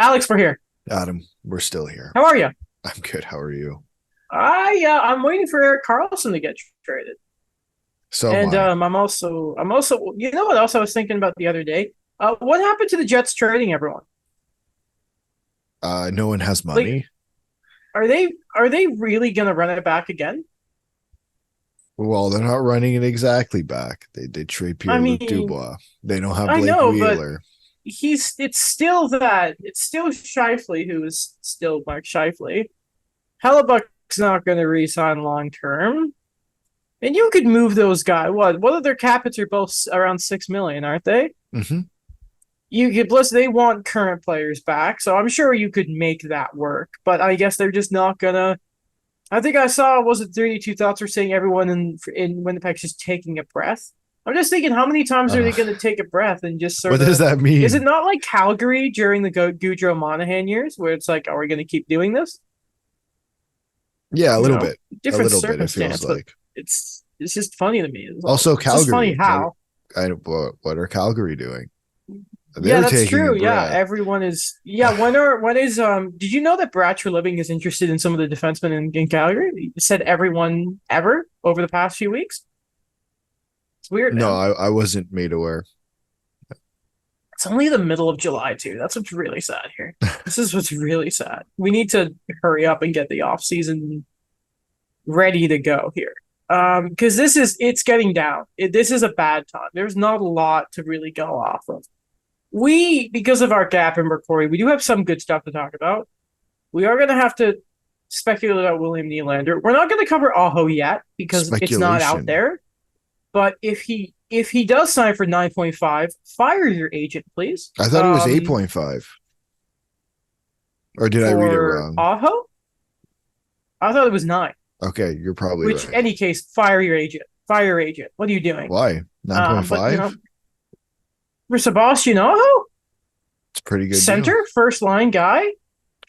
Alex, we're here. Adam, we're still here. How are you? I'm good. How are you? I'm waiting for Erik Karlsson to get traded, So am and I. I'm also. You know what else I was thinking about the other day? What happened to the Jets trading everyone? No one has Like, money. are they really gonna run it back again? Well, they're not running it exactly back. They did trade I Pierre-Luc mean, Dubois. They don't have I Blake know, but Wheeler. it's still Shifley who is still Mark Shifley. Hellebuck's not going to re-sign long term, and you could move those guys. What are their capits are both around 6 million, aren't they? Hmm. You could plus they want current players back, so I'm sure you could make that work. But I guess they're just not gonna. I think I saw was it 32 thoughts were saying everyone in Winnipeg's just taking a breath. I'm just thinking, how many times are Uh, they going to take a breath and just what sort does of? that Is it mean? not like Calgary during the Goudreau Monahan years, where it's like, are we going to keep doing this? Yeah, a You little know, bit. A different little bit, it feels circumstance, but like. it's just funny to me. Also, It's just funny Calgary. how. What are Calgary doing? Yeah, They're that's taking a true. Yeah, breath. everyone is. Yeah, when is? Did you know that Brad Living is interested in some of the defensemen in Calgary? He said everyone ever over the past few weeks. It's weird, No, man. I wasn't made aware. It's only the middle of July too. That's what's really sad here. This is what's really sad. We need to hurry up and get the off season ready to go here. Because it's getting down. This is a bad time. There's not a lot to really go off of. Because of our gap in recording, we do have some good stuff to talk about. We are going to have to speculate about William Nylander. We're not going to cover Aho yet because it's not out Speculation. there. But if he does sign for 9.5, fire your agent, please. I thought it was 8.5. Or did I read it For wrong? Aho, I thought it was 9. Okay, you're probably Which, right. any case, fire your agent. Fire your agent. What are you doing? Why? But 9.5? for Sebastian Aho, It's a pretty good deal. center, first line guy,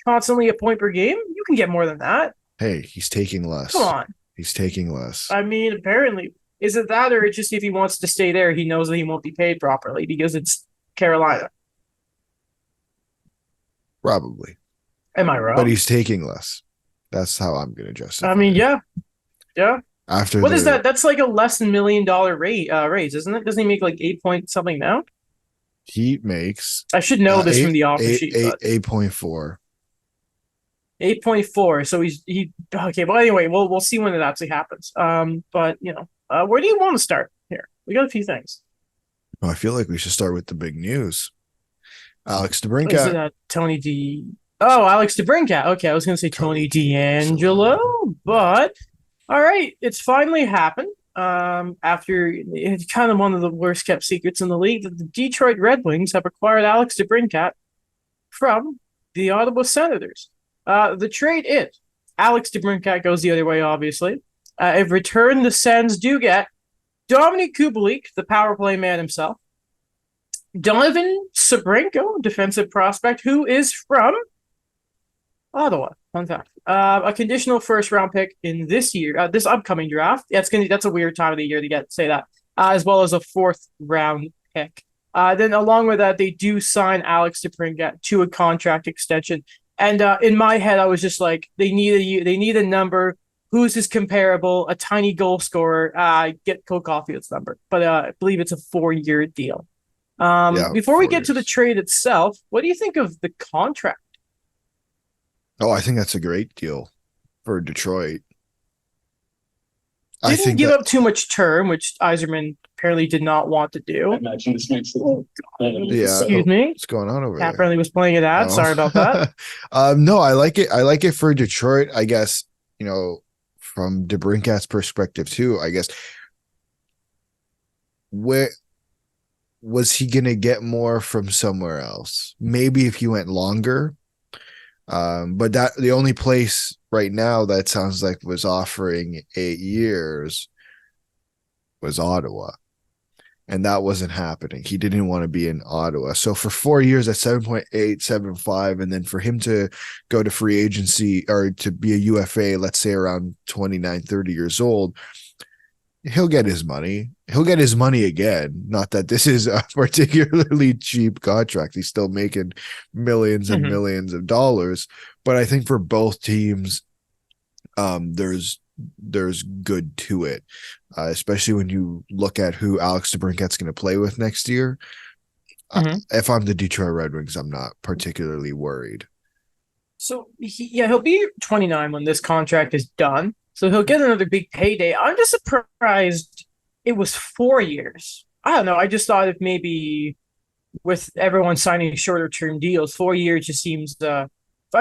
constantly a point per game, you can get more than that. Hey, he's taking Come less. on. He's taking less. I mean, apparently, is it that, or just if he wants to stay there, he knows that he won't be paid properly because it's Carolina? Probably. Am I But wrong? he's taking less. That's how I'm going to I justify mean, it. yeah, yeah. After What is the that? That's like a less than $1 million raise, isn't it? Doesn't he make like 8 point something now? he makes I should know this from eight the offer eight sheet, eight but 8.4. 8.4. So he okay. But anyway, we'll see when it actually happens. But where do you want to start here? We got a few things. Oh, I feel like we should start with the big news. Alex Is it DeBrincat. Tony D? Oh, Alex DeBrincat. Okay, I was gonna say Tony D'Angelo, but all right, it's finally happened. After it's kind of one of the worst kept secrets in the league that the Detroit Red Wings have acquired Alex DeBrincat from the Ottawa Senators. The trade is Alex DeBrincat goes the other way, obviously. In return, the Sens do get Dominic Kubalik, the power play man himself, Donovan Sabrenko, defensive prospect, who is from Ottawa. Fun fact. A conditional first round pick in this upcoming draft. That's a weird time of the year to say that. As well as a fourth round pick. Then along with that, they do sign Alex DeBrincat to a contract extension. And in my head, I was just like, they need a number. Who's his comparable? A tiny goal scorer. Get Cole Caulfield's number, but I believe it's a 4-year deal. Yeah, Before we 4 get to the years. trade itself, what do you think of the contract? Oh, I think that's a great deal for Detroit. I Didn't think give that up too much term, which Eiserman apparently did not want to do. Imagine this makes it. yeah, Excuse me. what's going on over Cat there? apparently was playing it out. Sorry about that. No, I like it. I like it for Detroit. I guess, from DeBrincat's perspective too, I guess. Where was he gonna get more from somewhere else? Maybe if he went longer. But that the only place right now that sounds like was offering 8 years was Ottawa. And that wasn't happening. He didn't want to be in Ottawa. So for 4 years at 7.875, and then for him to go to free agency or to be a UFA, let's say around 29, 30 years old, he'll get his money. He'll get his money again. Not that this is a particularly cheap contract. He's still making millions and Mhm. millions of dollars. But I think for both teams, there's good to it, especially when you look at who Alex DeBrincat's going to play with next year. Mhm. If I'm the Detroit Red Wings, I'm not particularly worried. So he'll be 29 when this contract is done. So he'll get another big payday. I'm just surprised it was 4 years. I don't know. I just thought if maybe with everyone signing shorter term deals, 4 years just seems. I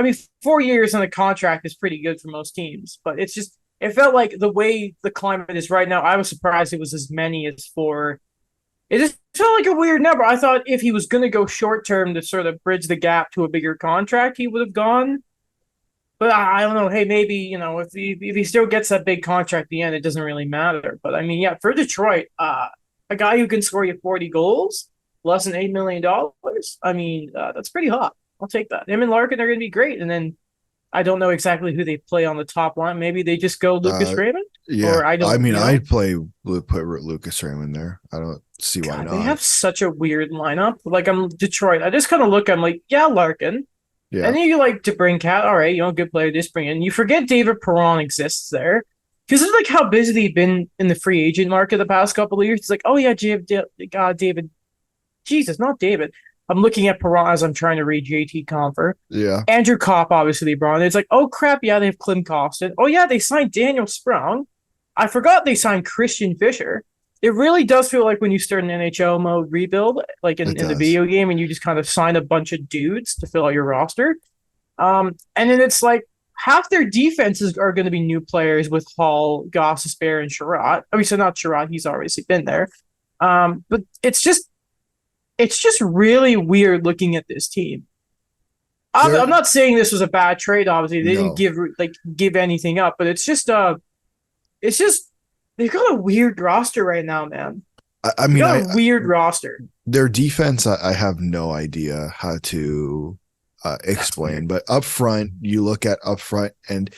mean, 4 years on a contract is pretty good for most teams, but it's just it felt like the way the climate is right now. I was surprised it was as many as four. It just felt like a weird number. I thought if he was going to go short term to sort of bridge the gap to a bigger contract, he would have gone. But I don't know. Hey, maybe if he still gets that big contract at the end, it doesn't really matter. But I mean, yeah, for Detroit, a guy who can score you 40 goals, less than $8 million. I mean, that's pretty hot. I'll take that. Him and Larkin are going to be great. And then I don't know exactly who they play on the top line. Maybe they just go Lucas Uh, Raymond, yeah, or I I don't. mean, I'd put Lucas Raymond there. I don't see why God, they not. have such a weird lineup. Like I'm Detroit. I just kind of look. I'm like, yeah, Larkin. Yeah, And then you like DeBrincat, all right, good player, just bring in. You forget David Perron exists there. Because it's like how busy they've been in the free agent market the past couple of years. It's like, oh yeah, God, David. Jesus, not David. I'm looking at Perron as I'm trying to read JT Confer. yeah. Andrew Kopp, obviously, they brought in. It's like, oh crap, yeah, they have Klim Kostin. Oh yeah, they signed Daniel Sprong. I forgot they signed Christian Fischer. It really does feel like when you start an NHL mode rebuild, like It in the does. video game, and you just kind of sign a bunch of dudes to fill out your roster. And then it's like half their defenses are going to be new players with Hall, Gossespierre, and Sherratt. I mean, so not Sherratt, he's obviously been there. But it's just really weird looking at this team. I'm There, not saying this was a bad trade. Obviously, they didn't no. give anything up, but it's just they've got a weird roster right now, man. I They mean, got a weird roster. their defense, I have no idea how to That's explain. weird. But up front, you look at up front, and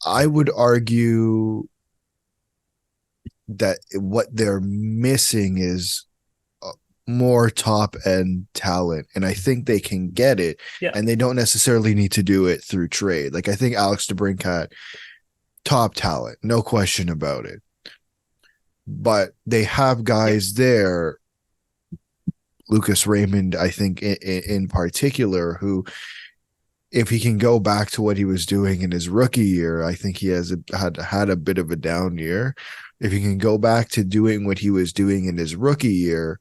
I would argue that what they're missing is more top end talent, and I think they can get it, Yeah, and they don't necessarily need to do it through trade. Like I think Alex DeBrincat, top talent, no question about it. But they have yeah. guys there, Lucas Raymond, I think in particular, who if he can go back to what he was doing in his rookie year, I think he had a bit of a down year. If he can go back to doing what he was doing in his rookie year,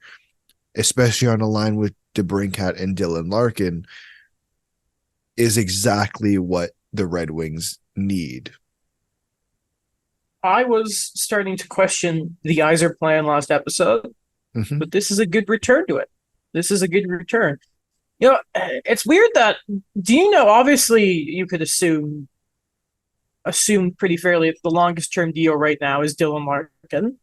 especially on a line with DeBrincat and Dylan Larkin, is exactly what the Red Wings need. I was starting to question the Iser plan last episode, Mm-hmm. but this is a good return to it. This is a good return. It's weird that do you know? Obviously, you could assume pretty fairly that the longest term deal right now is Dylan Larkin.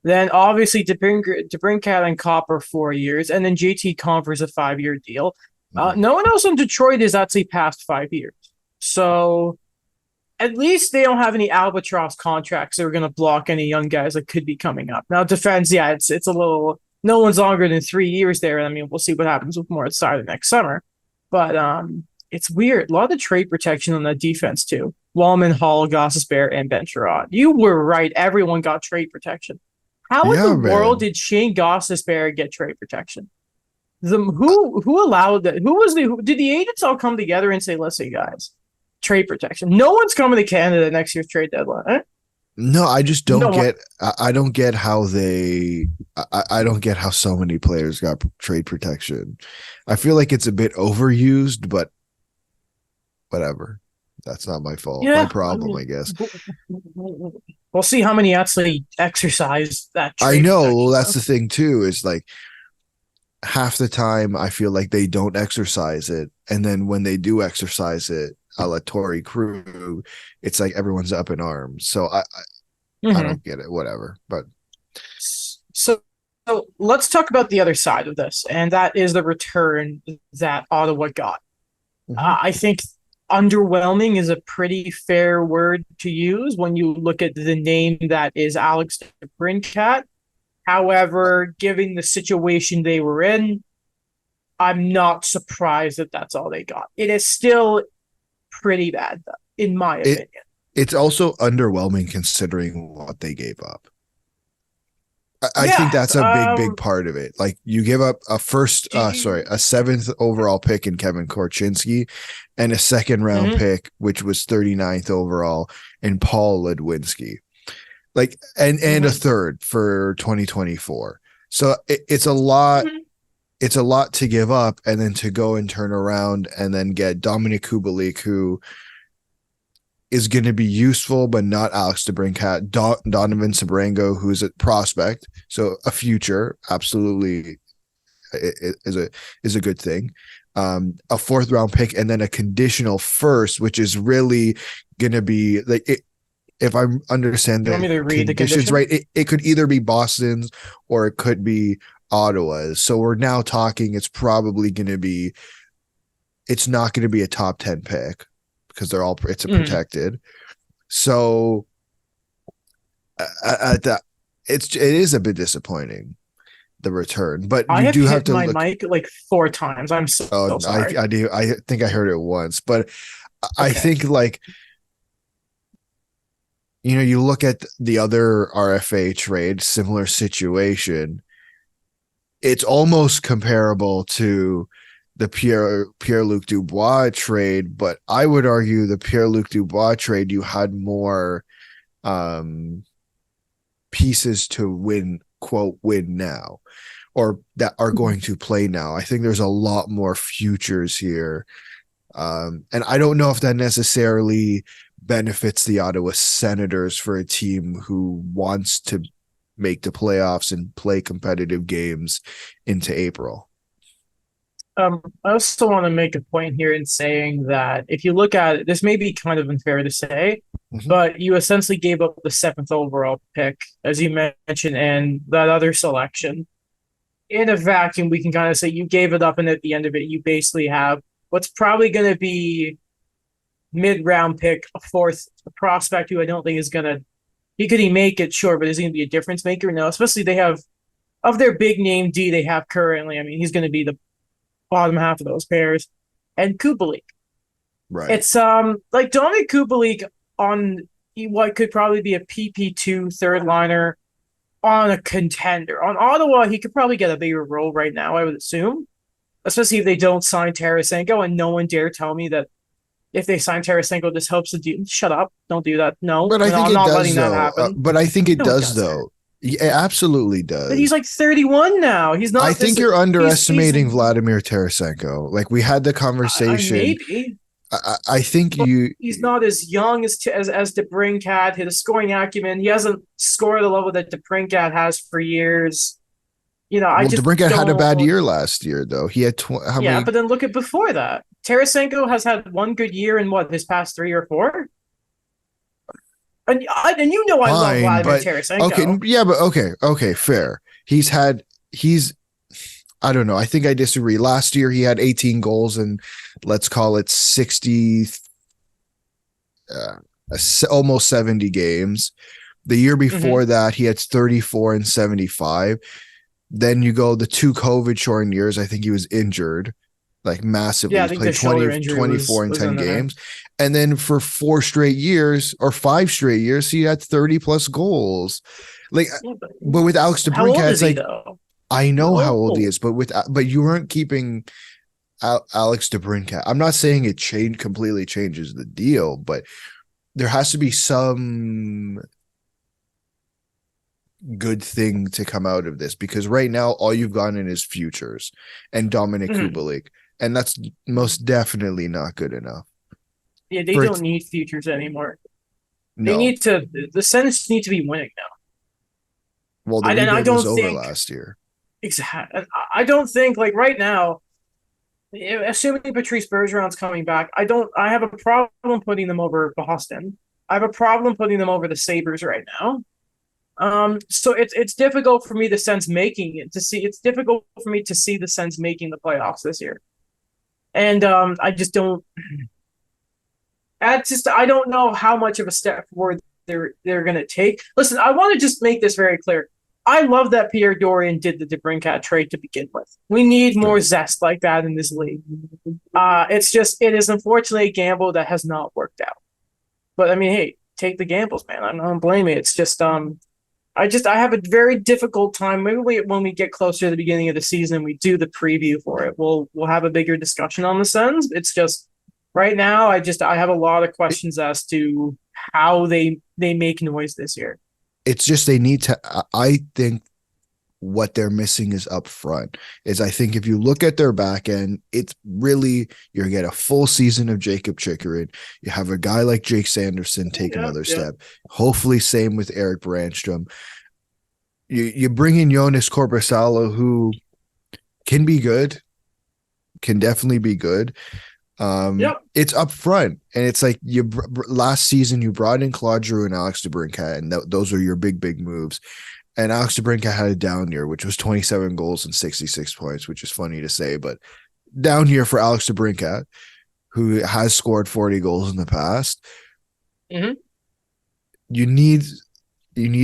Then obviously DeBrincat and Copper 4 years, and then JT Conver's a 5 year deal. No one else in Detroit is actually past 5 years, so at least they don't have any albatross contracts that are going to block any young guys that could be coming up. Now defense, yeah, it's a little. No one's longer than 3 years there. I mean, we'll see what happens with Moritz Seider next summer, but it's weird. A lot of trade protection on that defense too. Wallman, Hall, Gossespierre, and Ben Sherrod. You were right. Everyone got trade protection. How in the Yeah, world man. did Shane Gossespierre get trade protection? Who allowed that? Did the agents all come together and say, "Listen, guys, trade protection. No one's coming to Canada next year's trade deadline." Eh? No, I just No don't one. get. I don't get how I don't get how so many players got trade protection. I feel like it's a bit overused, but whatever. That's not my fault. My Yeah, I problem, mean, I guess. we'll see how many actually exercise that I trade know. Well, protection. that's Though. the thing too. Is like half the time I feel like they don't exercise it, and then when they do exercise it, a la Tory Crew, it's like everyone's up in arms. So I Mm-hmm. don't get it. Whatever. But So, so let's talk about the other side of this, and that is the return that Ottawa got. Mhm. I think underwhelming is a pretty fair word to use when you look at the name that is Alex DeBrincat. However, given the situation they were in, I'm not surprised that that's all they got. It is still pretty bad, though, in my It opinion. it's also underwhelming considering what they gave up. I think Yes. that's a big part of it. Like you give up a a seventh overall pick in Kevin Korchinski and a second round Mhm. pick, which was 39th overall in Paul Ledwinski. Like and a Mhm. third for 2024. So it's a lot. Mhm. It's a lot to give up, and then to go and turn around and then get Dominic Kubalik, who is going to be useful, but not Alex DeBrincat. Donovan Sabrango, who's a prospect, so a future, absolutely is a good thing. A fourth round pick, and then a conditional first, which is really going to be like it. If I understand You want the me to read the conditions condition? right, it could either be Boston's or it could be Ottawa's. So we're now talking. It's not going to be a top 10 pick because it's a Mhm. protected. So that it is a bit disappointing, the return, but I you have do have hit to my look. mic like 4 times. I'm so, Oh, so sorry. I think I heard it once, but I Okay. think like you look at the other RFA trade, similar situation. It's almost comparable to the Pierre-Luc Dubois trade, but I would argue the Pierre-Luc Dubois trade, you had more um, pieces to win, quote, win now, or that are going to play now. I think there's a lot more futures here. And I don't know if that necessarily benefits the Ottawa Senators for a team who wants to make the playoffs and play competitive games into April. I also want to make a point here in saying that if you look at it, this may be kind of unfair to say, Mhm. but you essentially gave up the seventh overall pick, as you mentioned, and that other selection. In a vacuum, we can kind of say you gave it up, and at the end of it, you basically have what's probably going to be mid-round pick, a fourth prospect who I don't think is going to. He could he make it, sure, but is he going to be a difference maker? No, especially they have of their big name D they have currently. I mean, he's going to be the bottom half of those pairs, and Kubalik. Right. It's like Dominic Kubalik on what could probably be a PP2 third liner on a contender. On Ottawa, he could probably get a bigger role right now, I would assume. Especially if they don't sign Tarasenko, and no one dare tell me that if they sign Tarasenko, this helps the deal. Shut up. Don't do that. No, But I think I'm it not does letting that though. happen. But I think it No, it does doesn't. though. It absolutely But he's does. like 31 now. He's I not think this. you're He's underestimating Vladimir Tarasenko. Like we had the conversation. maybe, I think but you. he's not as young as DeBrincat. His scoring acumen, he hasn't scored the level that DeBrincat has for years. I Well, just DeBrincat had a bad don't. year last year though. He had how Yeah, many? but then look at before that. Tarasenko has had one good year in what his past 3 or 4, and I love Fine, Vladimir but okay, Tarasenko. yeah, but okay, fair. He's I don't know. I think I disagree. Last year he had 18 goals and let's call it 60 uh, almost 70 games. The year Mm-hmm. before that he had 34 and 75. Then you go the two COVID shortened years, I think he was injured like massively. Yeah, I He's think the played shoulder 20, injury 24 and was 10 in there. games. And then for 4 straight years or 5 straight years, he had 30 plus goals. Like, Yeah, but with Alex how old DeBrincat, it's is he like, though? I He's know how old he old. is, but you weren't keeping Alex DeBrincat. I'm not saying it completely changes the deal, but there has to be some good thing to come out of this because right now all you've gotten is futures and Dominic Mhm. Kubalik, and that's most definitely not good enough. Yeah, they For don't it, need futures anymore. They no, need to. The Sens need to be winning now. well the And I rebuild was don't over think last year. exactly. I don't think like right now. Assuming Patrice Bergeron's coming back, I don't. I have a problem putting them over Boston. I have a problem putting them over the Sabres right now. So it's difficult for me to sense making it to see. It's difficult for me to see the Sens making the playoffs this year, and I just don't. I don't know how much of a step forward they're going to take. Listen, I want to just make this very clear. I love that Pierre Dorian did the DeBrincat trade to begin with. We need more Sure. zest like that in this league. It is unfortunately a gamble that has not worked out. But I mean, hey, take the gambles, man. I don't blame you. It's I have a very difficult time. Maybe when we get closer to the beginning of the season, we do the preview for it. We'll have a bigger discussion on the Suns. It's just right now. I have a lot of questions as to how they make noise this year. It's just they need to. I think what they're missing is up front. Is I think if you look at their back end, it's really you get a full season of Jacob Chikrin. You have a guy like Jake Sanderson take another step. Hopefully, same with Erik Brandstrom. You bring in Jonas Korpisalo, who can be good, can definitely be good. It's up front, and it's like last season you brought in Claude Giroux and Alex DeBrincat, and those are your big moves. And Alex DeBrincat had a down year, which was 27 goals and 66 points, which is funny to say, but down year for Alex DeBrincat, who has scored 40 goals in the past. Mm-hmm. You need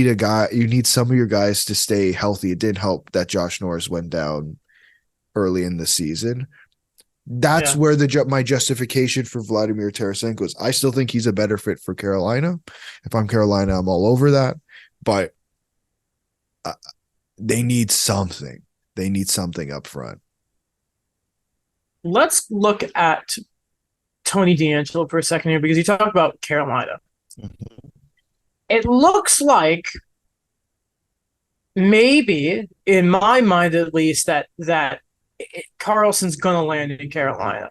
a guy. You need some of your guys to stay healthy. It didn't help that Josh Norris went down early in the season. That's where my justification for Vladimir Tarasenko is. I still think he's a better fit for Carolina. If I'm Carolina, I'm all over that. But they need something. They need something up front. Let's look at Tony DeAngelo for a second here because you talk about Carolina. Mm-hmm. It looks like maybe, in my mind at least, that Karlsson's going to land in Carolina.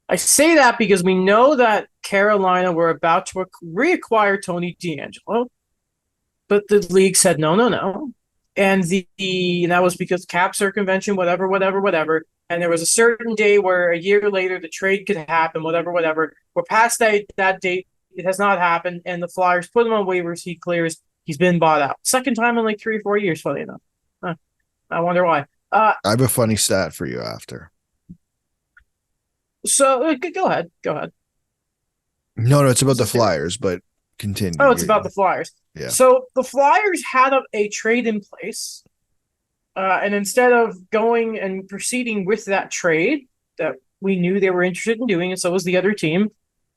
I say that because we know that Carolina were about to reacquire Tony DeAngelo, but the league said no. And that was because cap circumvention, whatever. And there was a certain day where a year later the trade could happen, whatever. We're past that date. It has not happened, and the Flyers put him on waivers. He clears. He's been bought out. Second time in like 3 or 4 years, funny enough. I wonder why. I have a funny stat for you after. So go ahead. No, it's about the Flyers, but continue. Oh, it's about the Flyers. Yeah. So the Flyers had a trade in place, and instead of going and proceeding with that trade that we knew they were interested in doing, and so was the other team,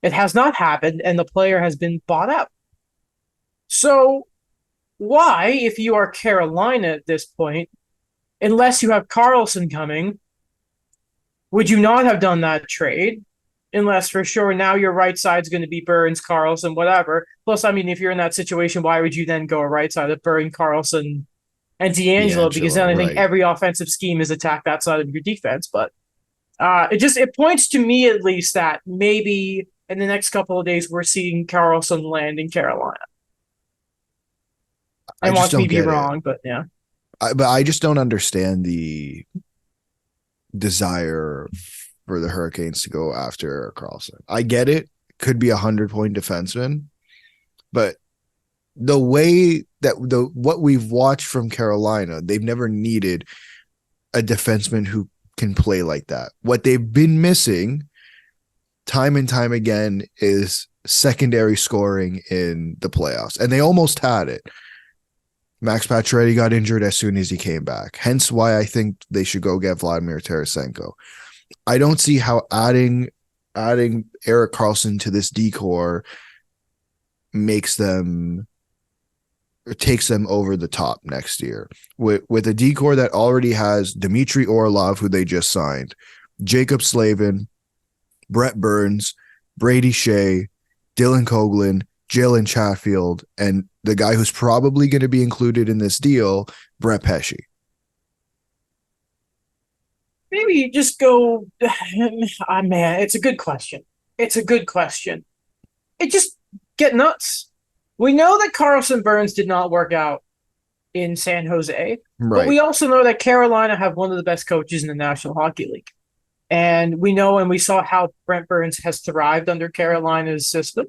it has not happened, and the player has been bought out. So why, if you are Carolina at this point, unless you have Karlsson coming, would you not have done that trade? Unless for sure now your right side's going to be Burns, Karlsson, whatever. Plus, I mean, if you're in that situation, why would you then go a right side of Burns, Karlsson, and DeAngelo? Because then I think every offensive scheme is attack that side of your defense. But it points to me at least that maybe in the next couple of days we're seeing Karlsson land in Carolina. I want me to be wrong, but yeah. But I just don't understand the desire for the Hurricanes to go after Erik Karlsson. I get it. Could be 100-point defenseman, but the way that what we've watched from Carolina, they've never needed a defenseman who can play like that. What they've been missing time and time again is secondary scoring in the playoffs, and they almost had it. Max Pacioretty got injured as soon as he came back. Hence why I think they should go get Vladimir Tarasenko. I don't see how adding Erik Karlsson to this decor makes them or takes them over the top next year. With a decor that already has Dmitry Orlov, who they just signed, Jacob Slavin, Brett Burns, Brady Shea, Dylan Coghlan, Jalen Chatfield, and the guy who's probably going to be included in this deal, Brett Pesce. Maybe you just go, man, it's a good question. It just get nuts. We know that Karlsson Burns did not work out in San Jose, right. But we also know that Carolina have one of the best coaches in the National Hockey League. And we know and we saw how Brent Burns has thrived under Carolina's system.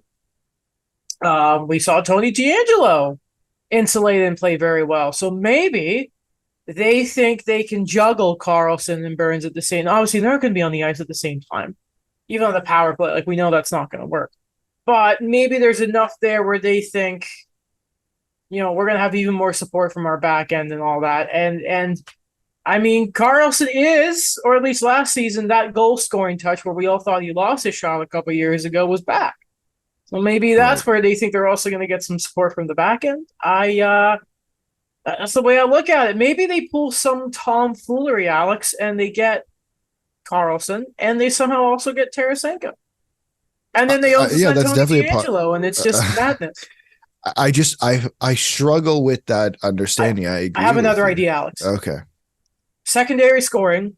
We saw Tony DeAngelo insulate and play very well. So maybe they think they can juggle Karlsson and Burns at the same. Obviously, they're not going to be on the ice at the same time, even on the power play. Like we know that's not going to work. but maybe there's enough there where they think, we're going to have even more support from our back end and all that. And I mean, Karlsson is, or at least last season, that goal scoring touch where we all thought he lost his shot a couple years ago was back. So maybe that's where they think they're also going to get some support from the back end. That's the way I look at it. Maybe they pull some tomfoolery, Alex, and they get Karlsson, and they somehow also get Tarasenko. And then they also sign that's Tony definitely DeAngelo, and it's just madness. I struggle with that understanding. I agree. I have another idea, Alex. Okay. Secondary scoring.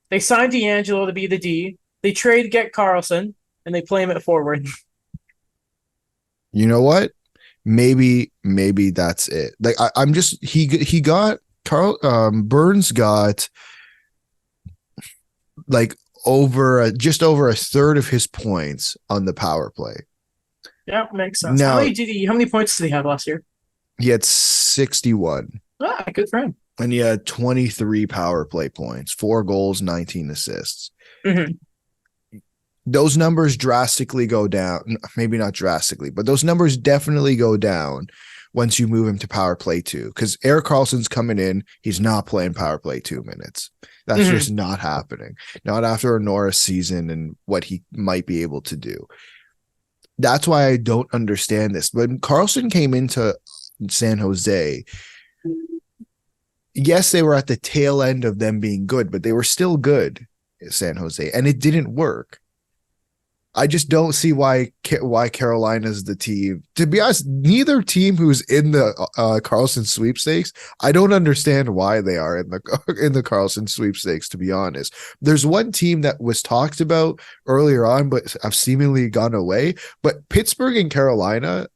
They sign DeAngelo to be the D. They trade, get Karlsson, and they play him at forward. You know what? Maybe that's it. Like I'm just he got Burns got like just over a third of his points on the power play. Yeah, makes sense. Now, how many points did he have last year? He had 61. Ah, good for him. And he had 23 power play points, 4 goals, 19 assists. Mm-hmm. Those numbers drastically go down. Maybe not drastically, but those numbers definitely go down once you move him to power play 2. Because Erik Karlsson's coming in, he's not playing power play 2 minutes. That's just not happening. Not after a Norris season and what he might be able to do. That's why I don't understand this. When Karlsson came into San Jose, yes, they were at the tail end of them being good, but they were still good at San Jose, and it didn't work. I just don't see why Carolina's the team. To be honest, neither team who's in the Karlsson sweepstakes, I don't understand why they are in the Karlsson sweepstakes, to be honest. There's one team that was talked about earlier on, but have seemingly gone away. But Pittsburgh and Carolina,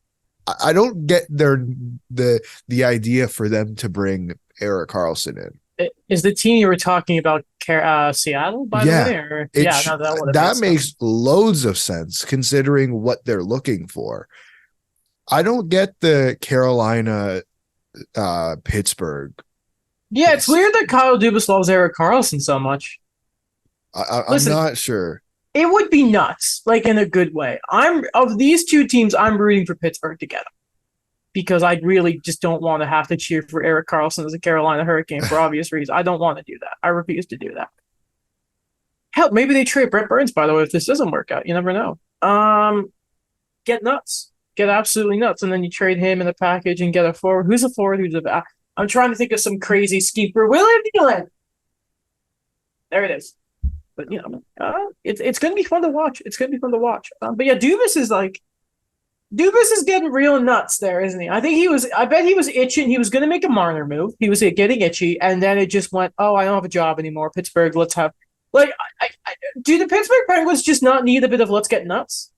I don't get the idea for them to bring Erik Karlsson in. Is the team you were talking about Seattle, by the way? Or, that makes loads of sense considering what they're looking for. I don't get the Carolina Pittsburgh. Yeah, it's weird that Kyle Dubas loves Erik Karlsson so much. I'm not sure. It would be nuts, like in a good way. Of these two teams, I'm rooting for Pittsburgh to get them. Because I really just don't want to have to cheer for Erik Karlsson as a Carolina Hurricane for obvious reasons. I don't want to do that. I refuse to do that. Hell, maybe they trade Brent Burns, by the way, if this doesn't work out. You never know. Get nuts. Get absolutely nuts. And then you trade him in the package and get a forward. Who's a forward? I'm trying to think of some crazy scheme for William Nylander. There it is. But, it's going to be fun to watch. It's going to be fun to watch. But yeah, Dubas is getting real nuts there, isn't he? I bet he was itching. He was going to make a Marner move. He was getting itchy, and then it just went, oh, I don't have a job anymore. Pittsburgh, let's have... do the Pittsburgh Penguins just not need a bit of let's get nuts?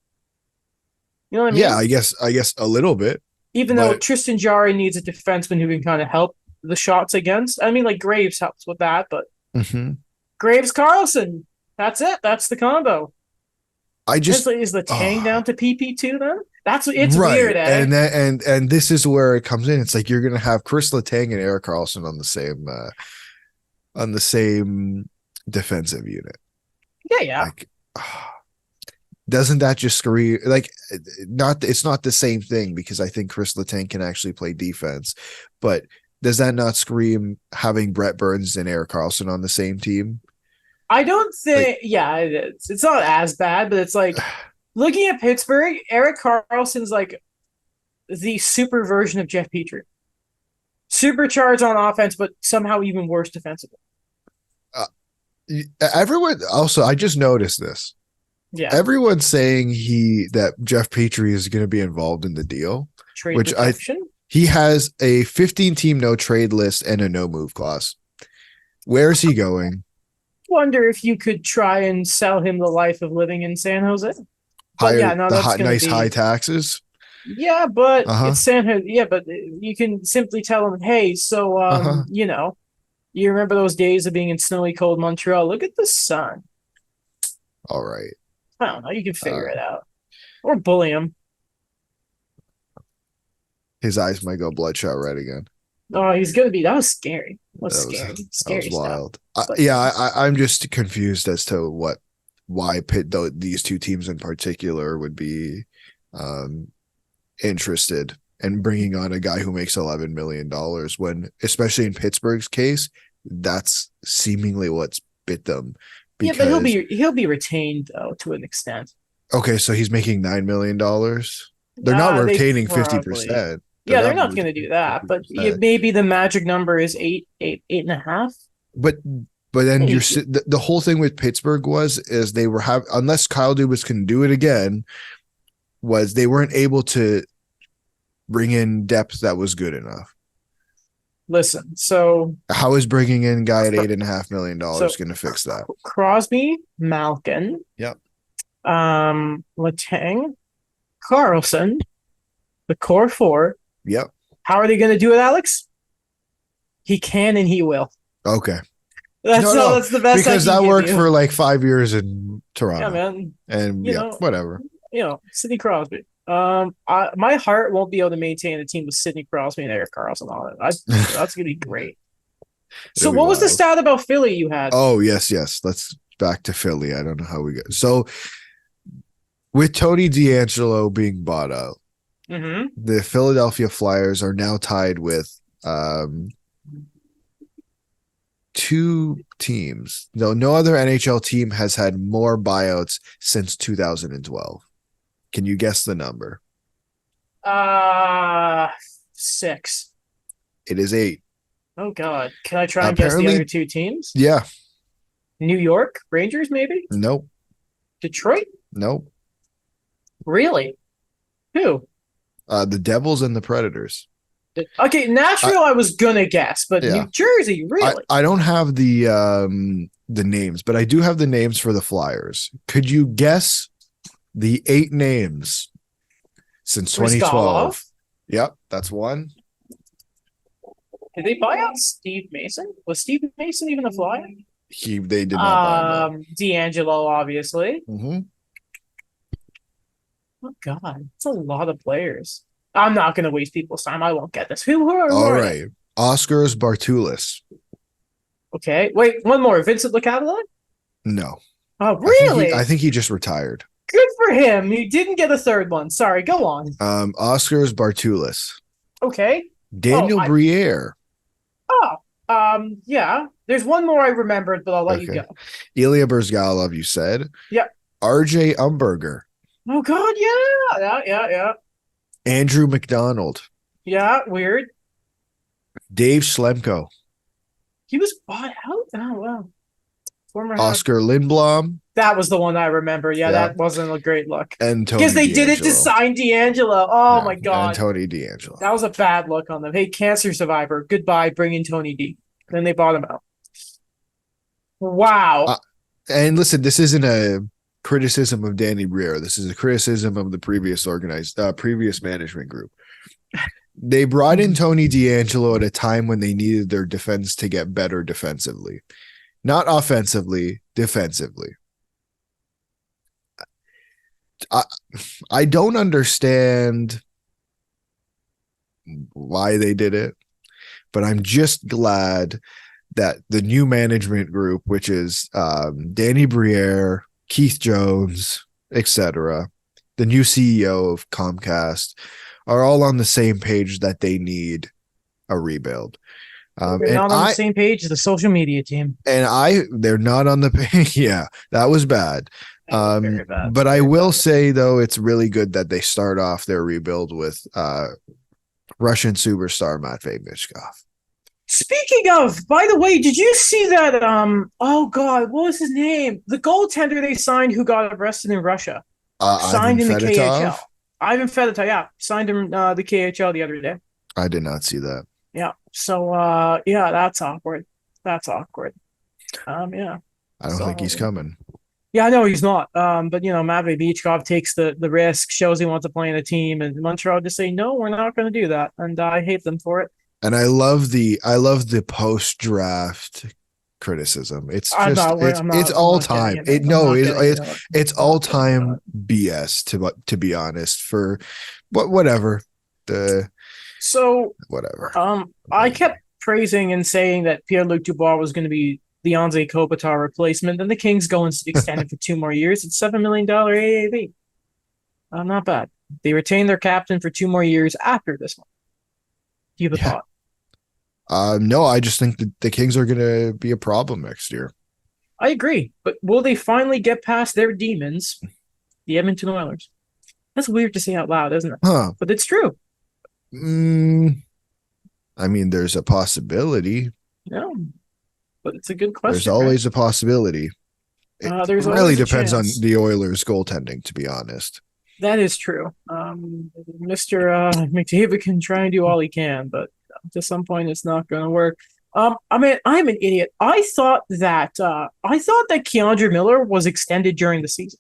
You know what I mean? Yeah, I guess a little bit. Even though Tristan Jarry needs a defenseman who can kind of help the shots against. I mean, like Graves helps with that, but Graves Karlsson, that's it. That's the combo. Is the Tang down to PP2 then? It's right. Weird, eh? And this is where it comes in. It's like you're gonna have Chris Letang and Erik Karlsson on the same defensive unit. Yeah. Like, doesn't that just scream like it's not the same thing because I think Chris Letang can actually play defense, but does that not scream having Brett Burns and Erik Karlsson on the same team? I don't think, it is. It's not as bad, but it's like looking at Pittsburgh, Erik Karlsson's like the super version of Jeff Petrie. Supercharged on offense, but somehow even worse defensively. Everyone, also, I just noticed this. Yeah. Everyone's saying that Jeff Petrie is going to be involved in the deal, he has a 15-team no trade list and a no move clause. Where is he going? Wonder if you could try and sell him the life of living in San Jose. High taxes. Yeah, but it's San Jose. Yeah, but you can simply tell him, hey, so you remember those days of being in snowy, cold Montreal? Look at the sun. All right. I don't know. You can figure it out, or bully him. His eyes might go bloodshot red again. Oh, he's gonna be. That was scary. Scary that was wild. Stuff. I'm just confused as to why these two teams in particular would be interested in bringing on a guy who makes $11 million when, especially in Pittsburgh's case, that's seemingly what's bit them. Yeah, but he'll be retained though to an extent. Okay, so he's making $9 million. They're not retaining 50%. Yeah, they're not going to do that, but maybe the magic number is eight and a half. But then the whole thing with Pittsburgh is they were unless Kyle Dubas can do it again, was they weren't able to bring in depth that was good enough. Listen, so how is bringing in a guy at $8.5 million going to fix that? Crosby, Malkin, yep, Letang, Karlsson, the core four. Yep. How are they going to do it, Alex? He can and he will. Okay. That's the best. Because that worked for like 5 years in Toronto. Yeah, man. And whatever. Sidney Crosby. My heart won't be able to maintain a team with Sidney Crosby and Erik Karlsson on it. That's gonna be great. So, what was the stat about Philly you had? Oh, yes. Let's back to Philly. I don't know how we got. So, with Tony DeAngelo being bought out, the Philadelphia Flyers are now tied with two teams. No other NHL team has had more buyouts since 2012. Can you guess the number? 6. It is 8. Oh God! Can I try and guess the other two teams? Yeah. New York Rangers, maybe. Nope. Detroit. Nope. Really? Who? The Devils and the Predators. Okay, Nashville. I was gonna guess, but New Jersey, really? I don't have the names, but I do have the names for the Flyers. Could you guess the 8 names since 2012? Yep, that's one. Did they buy out Steve Mason? Was Steve Mason even a Flyer? They did not buy him. DeAngelo, obviously. Mm-hmm. Oh God, it's a lot of players. I'm not going to waste people's time. I won't get this. Who All right, Oscars Bartulis. Okay, wait, one more. Vincent LeCavalier? No. Oh, really? I think he just retired. Good for him. You didn't get a third one. Sorry, go on. Oscars Bartulis. Okay. Daniel Briere. Yeah. There's one more I remembered, but I'll let you go. Ilya Brzgalov, you said. Yep. RJ Umberger. Oh God, yeah. Andrew McDonald. Yeah, weird. Dave Schlemko. He was bought out? Oh, wow. Former Oscar Lindblom. That was the one I remember. Yeah, that wasn't a great look. And Tony because they did it to sign DeAngelo. Oh, my God. And Tony DeAngelo. That was a bad look on them. Hey, cancer survivor. Goodbye. Bring in Tony D. Then they bought him out. Wow. And listen, this isn't a criticism of Danny Briere. This is a criticism of the previous management group. They brought in Tony DeAngelo at a time when they needed their defense to get better defensively. Not offensively, defensively. I don't understand why they did it, but I'm just glad that the new management group, which is Danny Briere, Keith Jones, etc., the new CEO of Comcast, are all on the same page that they need a rebuild. They're not on the same page as the social media team. They're not on the page. Yeah, that was bad. Very bad. But I will say, though, it's really good that they start off their rebuild with Russian superstar Matvei Michkov. Speaking of, by the way, did you see that? Oh God, what was his name? The goaltender they signed who got arrested in Russia. Signed in the KHL. Ivan Fedotov, yeah, signed in the KHL the other day. I did not see that. Yeah. So, that's awkward. Yeah. I don't think he's coming. Yeah, I know he's not. But Matvei Michkov takes the risk, shows he wants to play in a team, and Montreal just say no, we're not going to do that, and I hate them for it. And I love the post draft criticism. It's just it's all time. It's all time BS to be honest. Whatever. I kept praising and saying that Pierre-Luc Dubois was going to be the Anze Kopitar replacement. Then the Kings go and extend it for 2 more years. It's $7 million AAV. Not bad. They retain their captain for 2 more years after this one. Do you have a Yeah. thought? No, I just think that the Kings are going to be a problem next year. I agree, but will they finally get past their demons, the Edmonton Oilers? That's weird to say out loud, isn't it? Huh. But it's true. I mean, there's a possibility. Yeah, but it's a good question. There's always a possibility. It There's really always a depends on chance. the Oilers' goaltending, to be honest. That is true. Mr. McDavid can try and do all he can, but to some point it's not going to work. I mean, I'm an idiot. I thought that Keandre Miller was extended during the season,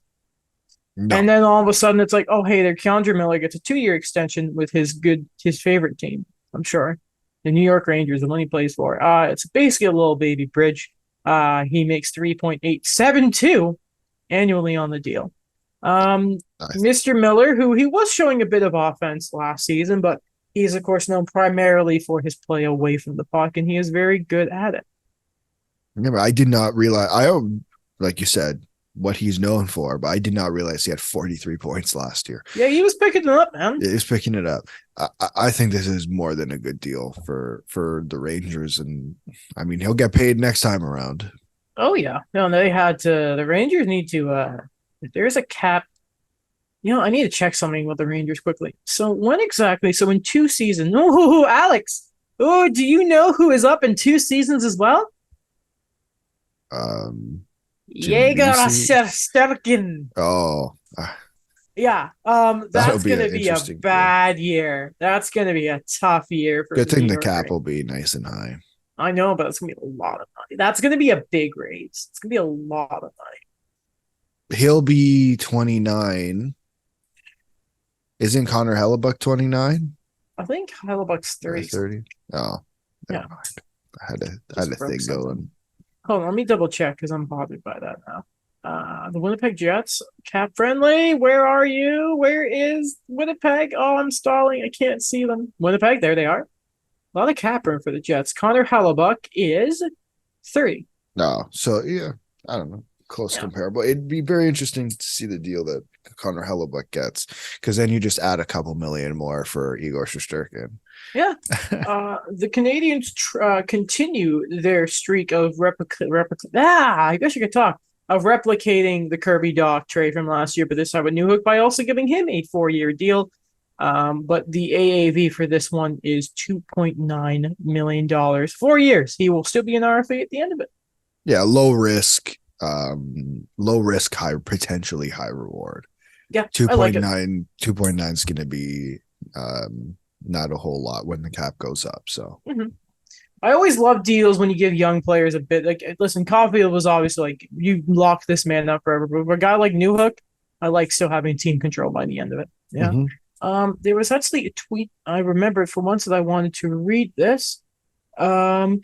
No, and then all of a sudden it's like, oh hey, there, Keandre Miller gets a 2-year extension with his favorite team. I'm sure the New York Rangers, the one he plays for. It's basically a little baby bridge. He makes 3.872 annually on the deal. nice. Mr. Miller, who he was showing a bit of offense last season, but he's of course known primarily for his play away from the puck, and he is very good at it. Remember, I did not realize. Like you said, what he's known for, but I did not realize he had 43 points last year. Yeah, he was picking it up, man. He's picking it up. I think this is more than a good deal for the Rangers, and I mean he'll get paid next time around. Oh yeah, no, they had to. The Rangers need to. If there's a cap. I need to check something with the Rangers quickly. So when exactly? So in 2 seasons. Oh, Alex. Oh, do you know who is up in 2 seasons as well? Yegor Shesterkin. Oh, Yeah. that'll That's be gonna an be a interesting bad year. That's gonna be a tough year for good the thing New the York cap Rangers. will be nice and high. I know, but it's gonna be a lot of money. That's gonna be a big raise. It's gonna be a lot of money. He'll be 29. Isn't Connor Hellebuck 29? I think Heidelbuck's 30. 30? Oh, never Yeah. mind. I had a broke thing something. going. Hold on, let me double check because I'm bothered by that now. The Winnipeg Jets, cap friendly. Where are you? Where is Winnipeg? Oh, I'm stalling. I can't see them. Winnipeg, there they are. A lot of cap room for the Jets. Connor Hellebuck is 30. No, so yeah, I don't know. Close comparable. It'd be very interesting to see the deal that Connor Hellebuck gets, because then you just add a couple million more for Igor Shesterkin. Yeah. The Canadians continue their streak of I guess you could talk. Of replicating the Kirby Doc trade from last year, but this time with Newhook by also giving him a 4-year deal. But the AAV for this one is $2.9 million. 4 years. He will still be an RFA at the end of it. Yeah, low risk, high, potentially high reward. Yeah, 2.9, I like it. 2.9 is going to be not a whole lot when the cap goes up. So I always love deals when you give young players a bit. Like, listen, Caulfield was obviously like, you lock this man up forever. But for a guy like Newhook, I like still having team control by the end of it. Yeah. There was actually a tweet I remembered for once that I wanted to read this. Me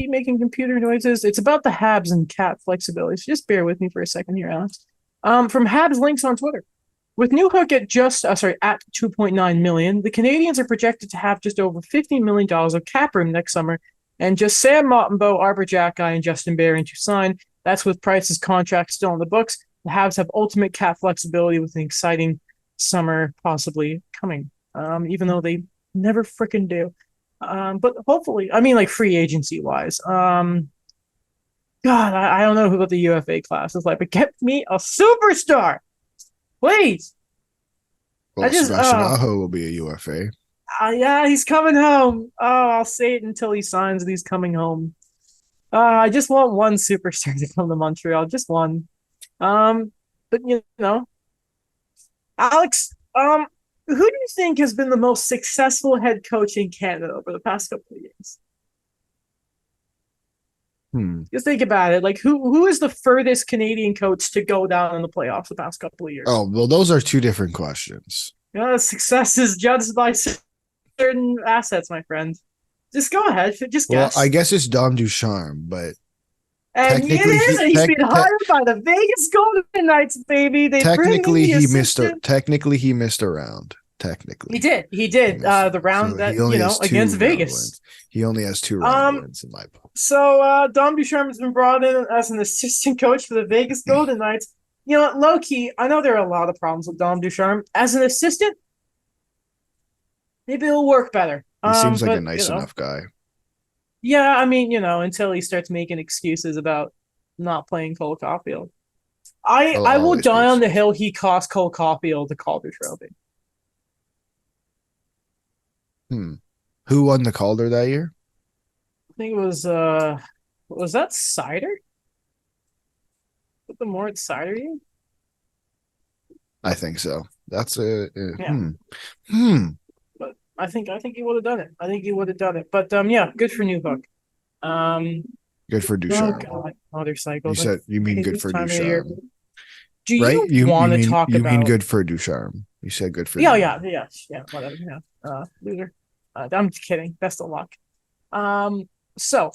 making computer noises. It's about the Habs and cap flexibility. So just bear with me for a second here, Alex. From Habs links on Twitter. With Newhook at at 2.9 million, the Canadians are projected to have just over $15 million of cap room next summer, and just Sam Mottenboe, Arbor Jacki, and Justin Barron to sign. That's with Price's contract still on the books. The Habs have ultimate cap flexibility with an exciting summer possibly coming, even though they never freaking do. But hopefully, I mean, like free agency wise. God, I don't know what the UFA class is like, but get me a superstar. Please. well, Sebastian Aho will be a UFA. Yeah, he's coming home. Oh, I'll say it until he signs and he's coming home. I just want one superstar to come to Montreal. Just one. But Alex, who do you think has been the most successful head coach in Canada over the past couple of years? Just think about it. Like, who is the furthest Canadian coach to go down in the playoffs the past couple of years? Oh, well, those are two different questions. Success is judged by certain assets, my friend. Just go ahead. Just guess. Well, I guess it's Dom Ducharme, but and it is. He's been hired by the Vegas Golden Knights, baby. Technically, he missed a round. Technically, he did. The round so that against Vegas. He only has 2 round wins in my book. So Dom Ducharme has been brought in as an assistant coach for the Vegas Golden Knights. You know what, low key, I know there are a lot of problems with Dom Ducharme. As an assistant, maybe it'll work better. He seems like a But nice enough guy. yeah, I mean, until he starts making excuses about not playing Cole Caulfield. I He'll I will always be die on the excused. hill he cost Cole Caulfield the Calder Trophy. Hmm. Who won the Calder that year? I think it was that Cider? Was the Moritz Cider year? I think so. That's Yeah, hmm. but I think he would have done it. I think he would have done it. But yeah, good for New Hook. Um, Good for oh Ducharme. god, You motorcycles. said you mean good Favorite for time of the year. Ducharme, Do right? you You want to mean talk about? good for Ducharme. You said good for Yeah, Ducharme. yeah, whatever. Yeah, loser. I'm just kidding. Best of luck. So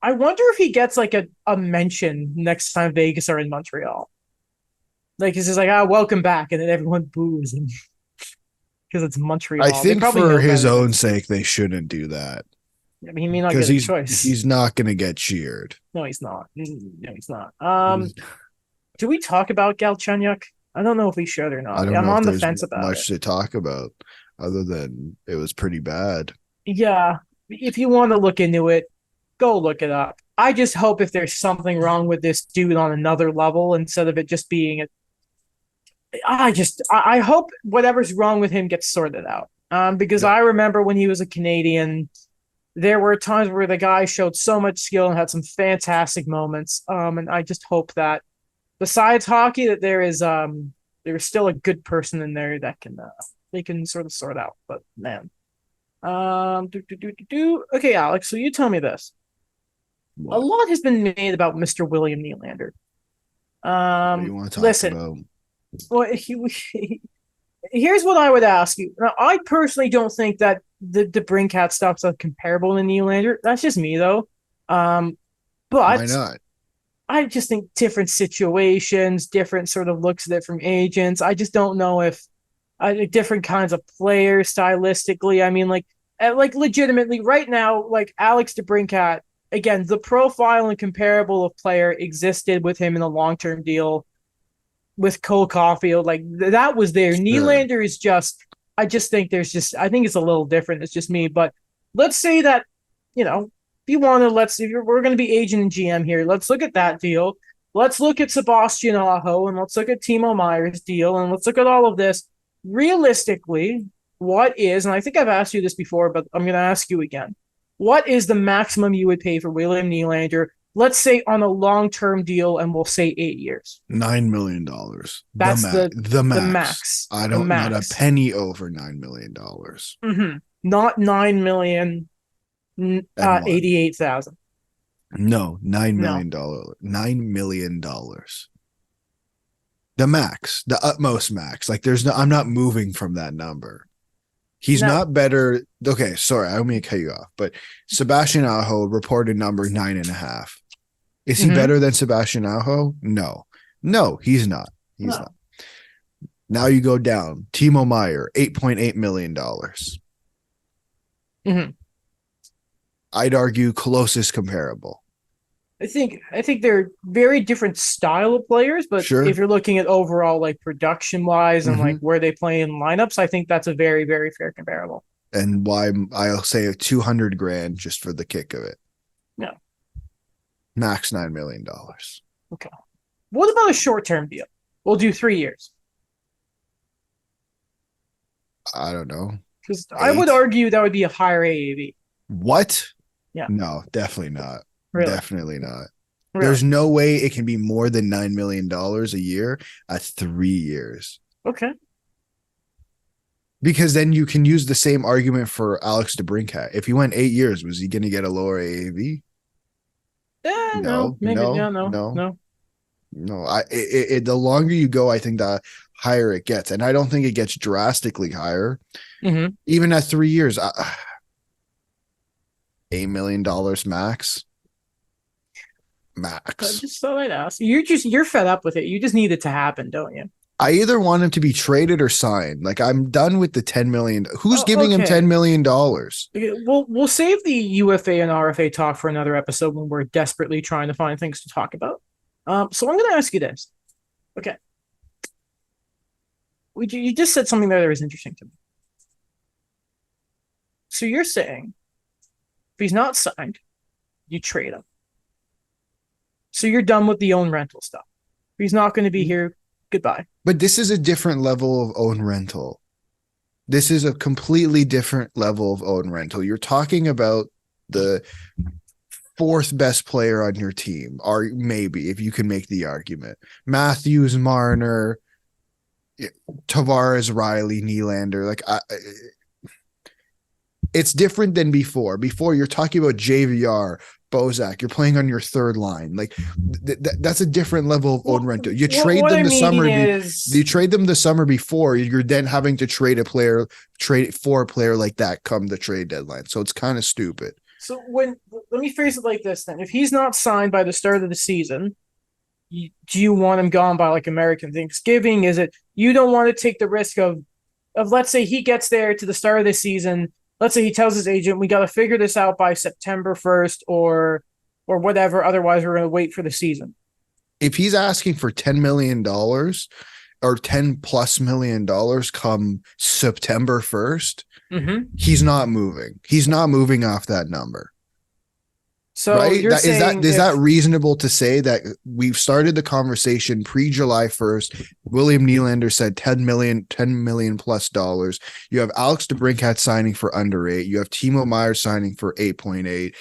I wonder if he gets like a mention next time Vegas are in Montreal. Like he's just like, welcome back, and then everyone boos him because it's I Montreal. They think probably for know his better own than sake, they shouldn't do that I mean, he may not because get a choice. he's not going to get cheered. No, he's not. No, he's not. He's, Do we talk about Galchenyuk? I don't know if we should or I not. don't I'm know if on the there's fence about it. much to talk about other than it was pretty bad. Yeah, if you want to look into it, go look it up. I just hope if there's something wrong with this dude on another level instead of it just being a I hope whatever's wrong with him gets sorted out. Because Yep. I remember when he was a Canadian, there were times where the guy showed so much skill and had some fantastic moments. And I just hope that besides hockey, that there's still a good person in there that can they can sort of sort out. But man, okay, Alex. So you tell me this. A What? lot has been made about Mr. William Nylander. What do you want to talk Listen, about? well, here's what I would ask you. Now, I personally don't think that the DeBrincat stuff's comparable to Nylander. That's just me, though. Why But not? I just think different situations, different sort of looks at it from agents. I just don't know if different kinds of players stylistically. I mean, like legitimately, right now, like Alex DeBrincat, again, the profile and comparable of player existed with him in a long-term deal with Cole Caulfield. Like that was there. Sure. Nylander is just, I just think I think it's a little different. It's just me. But let's say that, if you want to, we're going to be agent and GM here. Let's look at that deal. Let's look at Sebastian Aho and let's look at Timo Meyer's deal and let's look at all of this. Realistically, what is, and I think I've asked you this before, but I'm going to ask you again. What is the maximum you would pay for William Nylander? Let's say on a long-term deal, and we'll say 8 years. $9 million. That's The max. the max. I The don't not a max. penny over $9 million. Not 9 million. And one. 88,000. No, $9 No, million. $9 million. The max, the utmost max. Like I'm not moving from that number. He's no, not better. Okay, sorry, I don't mean to cut you off, but Sebastian Aho reported number 9.5. Is he better than Sebastian Aho? No, he's not. He's no. not. Now you go down. Timo Meyer, $8.8 million. I'd argue closest comparable. I think they're very different style of players, but Sure. if you're looking at overall like production wise and like where they play in lineups, I think that's a very, very fair comparable. And why I'll say $200,000 just for the kick of it. No. Max $9 million. Okay. What about a short-term deal? We'll do 3 years. I don't know. Because I would argue that would be a higher AAV. What? Yeah. No, definitely not. Really? Definitely not. Really? There's no way it can be more than $9 million a year at 3 years. Okay. Because then you can use the same argument for Alex DeBrincat. If he went 8 years, was he going to get a lower AAV? No. Maybe. No. No. The longer you go, I think the higher it gets, and I don't think it gets drastically higher. Even at 3 years, $8 million max. I just thought I'd ask. You're fed up with it. You just need it to happen, don't you? I either want him to be traded or signed. Like I'm done with the $10 million. Who's giving him $10 million? We'll save the UFA and RFA talk for another episode when we're desperately trying to find things to talk about. So I'm going to ask you this: Okay. You just said something there that was interesting to me. So you're saying if he's not signed, you trade him. So you're done with the own rental stuff. If he's not going to be here, goodbye. But this is a different level of own rental. This is a completely different level of own rental. You're talking about the fourth best player on your team, or maybe if you can make the argument. Matthews, Marner, Tavares, Riley, Nylander. Like, it's different than before. Before, you're talking about JVR, Bozak. You're playing on your third line. Like, that's a different level of own rental. You trade them the summer. You trade them the summer before. You're then having to trade for a player like that come the trade deadline. So it's kind of stupid. So let me phrase it like this then. If he's not signed by the start of the season, do you want him gone by like American Thanksgiving? Is it you don't want to take the risk of let's say he gets there to the start of the season. Let's say he tells his agent, we got to figure this out by September 1st or whatever. Otherwise, we're going to wait for the season. If he's asking for $10 million or $10+ million come September 1st, he's not moving. He's not moving off that number. So right? Is that reasonable to say that we've started the conversation pre-July 1st? William Nylander said $10 million plus dollars. You have Alex DeBrincat signing for under 8. You have Timo Meier signing for 8.8.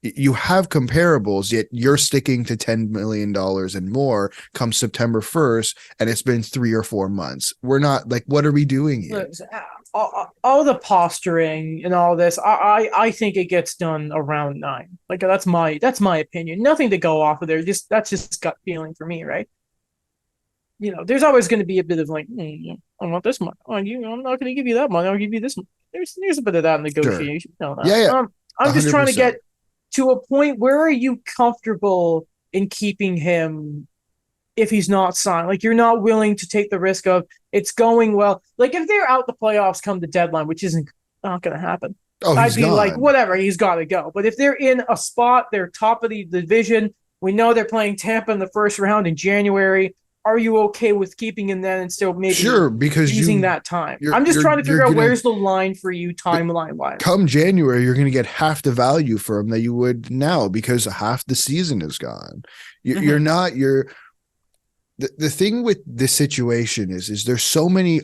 You have comparables, yet you're sticking to $10 million and more come September 1st, and it's been 3 or 4 months. We're not like, what are we doing here? All the posturing and all this, I think it gets done around 9. Like that's my opinion. Nothing to go off of there. That's just gut feeling for me, right? There's always going to be a bit of like, I want this money. I'm not going to give you that money. I'll give you this money. There's a bit of that negotiation. Sure. Yeah. I'm just trying to get to a point where are you comfortable in keeping him if he's not signed? Like, you're not willing to take the risk of it's going well. Like, if they're out the playoffs come the deadline, which isn't not going to happen, I'd be gone. Like, whatever, he's got to go. But if they're in a spot, they're top of the division, we know they're playing Tampa in the first round in January, are you okay with keeping him then and still maybe because using that time? I'm just trying to figure out where's the line for you timeline-wise. Come January, you're going to get half the value for him that you would now because half the season is gone. The thing with this situation is there's so many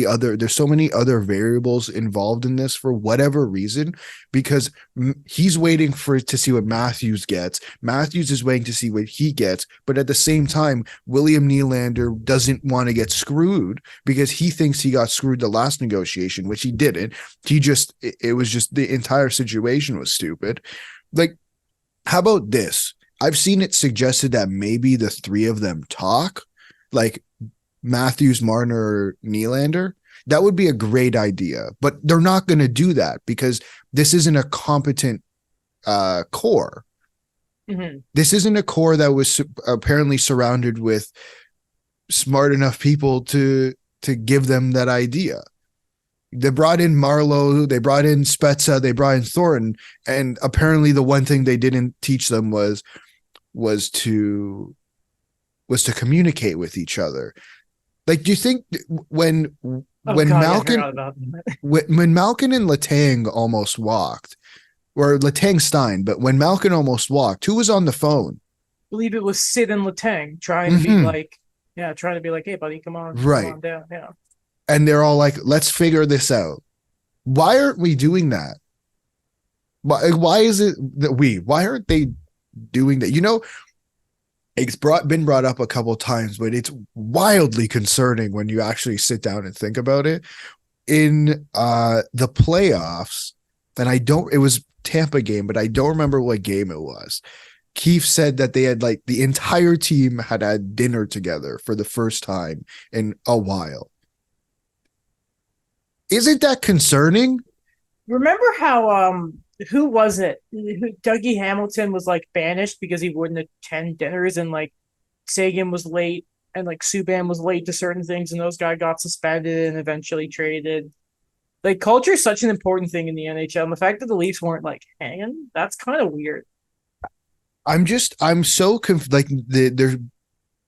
other variables involved in this for whatever reason, because he's waiting to see what Matthews gets. Matthews is waiting to see what he gets. But at the same time, William Nylander doesn't want to get screwed because he thinks he got screwed the last negotiation, which he didn't. It was just the entire situation was stupid. Like, how about this? I've seen it suggested that maybe the three of them talk, like Matthews, Marner, Nylander. That would be a great idea, but they're not going to do that because this isn't a competent core. This isn't a core that was apparently surrounded with smart enough people to give them that idea. They brought in Marlowe, they brought in Spezza, they brought in Thornton, and apparently the one thing they didn't teach them was to communicate with each other. Like, do you think when Malkin and Letang almost walked, or Letang Stein, but when Malkin almost walked, who was on the phone? I believe it was Sid and Letang trying to be like, hey buddy, come on, right, come on down, yeah. And they're all like, let's figure this out. Why aren't we doing that? Why is it that why aren't they doing that? It's been brought up a couple of times, but it's wildly concerning when you actually sit down and think about it. In the playoffs, and it was Tampa game, but I don't remember what game it was. Keefe said that they had the entire team had dinner together for the first time in a while. Isn't that concerning? Remember how who was it? Dougie Hamilton was banished because he wouldn't attend dinners, and Sagan was late, and Subban was late to certain things, and those guys got suspended and eventually traded. Culture is such an important thing in the NHL, and the fact that the Leafs weren't hanging, that's kind of weird. I'm so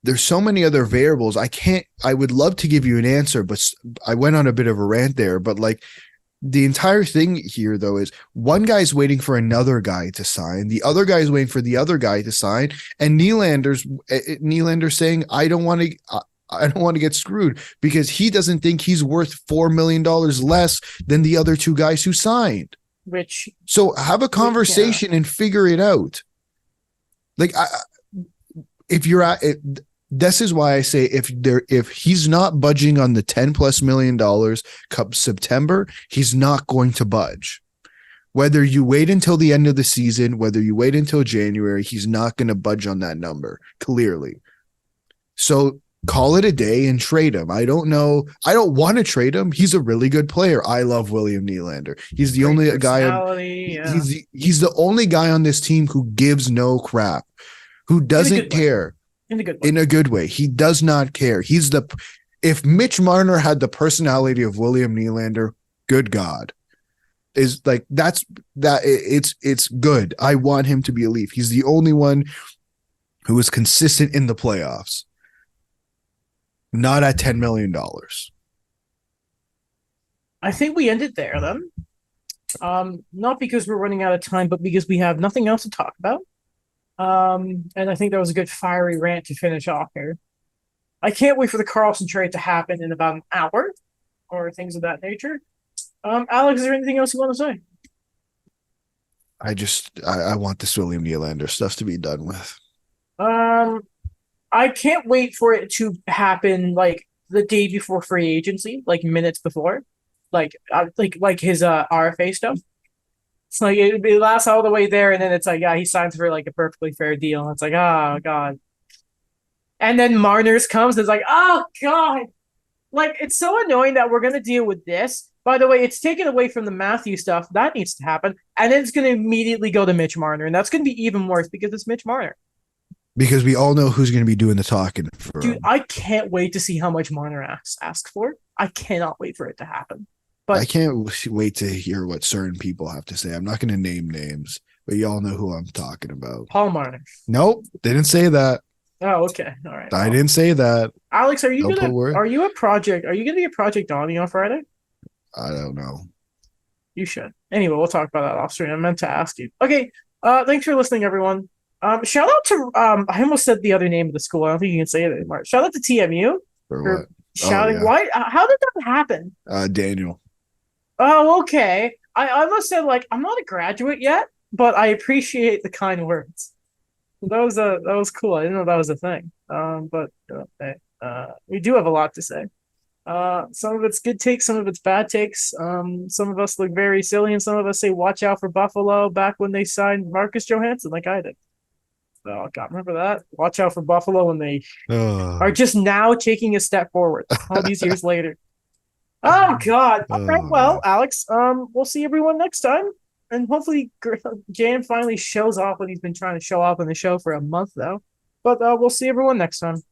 there's so many other variables. I would love to give you an answer, but I went on a bit of a rant there. But like the entire thing here, though, is one guy's waiting for another guy to sign, the other guy's waiting for the other guy to sign, and Nylander's saying, I don't want to get screwed because he doesn't think he's worth $4 million less than the other two guys who signed. So have a conversation and figure it out. Like, if you're at it, this is why I say if he's not budging on the $10+ million come September, he's not going to budge. Whether you wait until the end of the season, whether you wait until January, he's not going to budge on that number, clearly. So call it a day and trade him. I don't know. I don't want to trade him. He's a really good player. I love William Nylander. He's the only guy. He's the only guy on this team who gives no crap, who doesn't care. In a good way. He does not care. If Mitch Marner had the personality of William Nylander, good God. Is like it's good. I want him to be a Leaf. He's the only one who is consistent in the playoffs. Not at $10 million. I think we ended there then. Not because we're running out of time, but because we have nothing else to talk about. And I think that was a good fiery rant to finish off here. I can't wait for the Karlsson trade to happen in about an hour or things of that nature. Alex, is there anything else you want to say? I want this William Nylander stuff to be done with. I can't wait for it to happen like the day before free agency, like minutes before, like his RFA stuff. It's like it lasts all the way there, and then it's like, yeah, he signs for like a perfectly fair deal, and it's like, oh god. And then Marner's comes, and it's like, oh god. Like, it's so annoying that we're gonna deal with this. By the way, it's taken away from the Matthew stuff. That needs to happen. And then it's gonna immediately go to Mitch Marner, and that's gonna be even worse because it's Mitch Marner. Because we all know who's going to be doing the talking for Dude, I can't wait to see how much Marner asks for. I cannot wait for it to happen. But I can't wait to hear what certain people have to say. I'm not going to name names, but y'all know who I'm talking about. Paul Marner. Nope, didn't say that. Oh, okay. All right. I didn't say that. Alex, are you gonna be a Project Donnie on Friday? I don't know. You should. Anyway, we'll talk about that off screen. I meant to ask you. Okay. Thanks for listening, everyone. Shout out to I almost said the other name of the school. I don't think you can say it anymore. Shout out to TMU for what? Shouting. Why? How did that happen? Daniel. Oh, okay. I almost said like I'm not a graduate yet, but I appreciate the kind words. That was cool. I didn't know that was a thing. But we do have a lot to say. Some of it's good takes, some of it's bad takes. Some of us look very silly, and some of us say watch out for Buffalo back when they signed Marcus Johansson, like I did. Oh God, remember that? Watch out for Buffalo when they are just now taking a step forward all these years later. Oh God. All right, well, Alex, we'll see everyone next time. And hopefully Jan finally shows off what he's been trying to show off on the show for a month though. But we'll see everyone next time.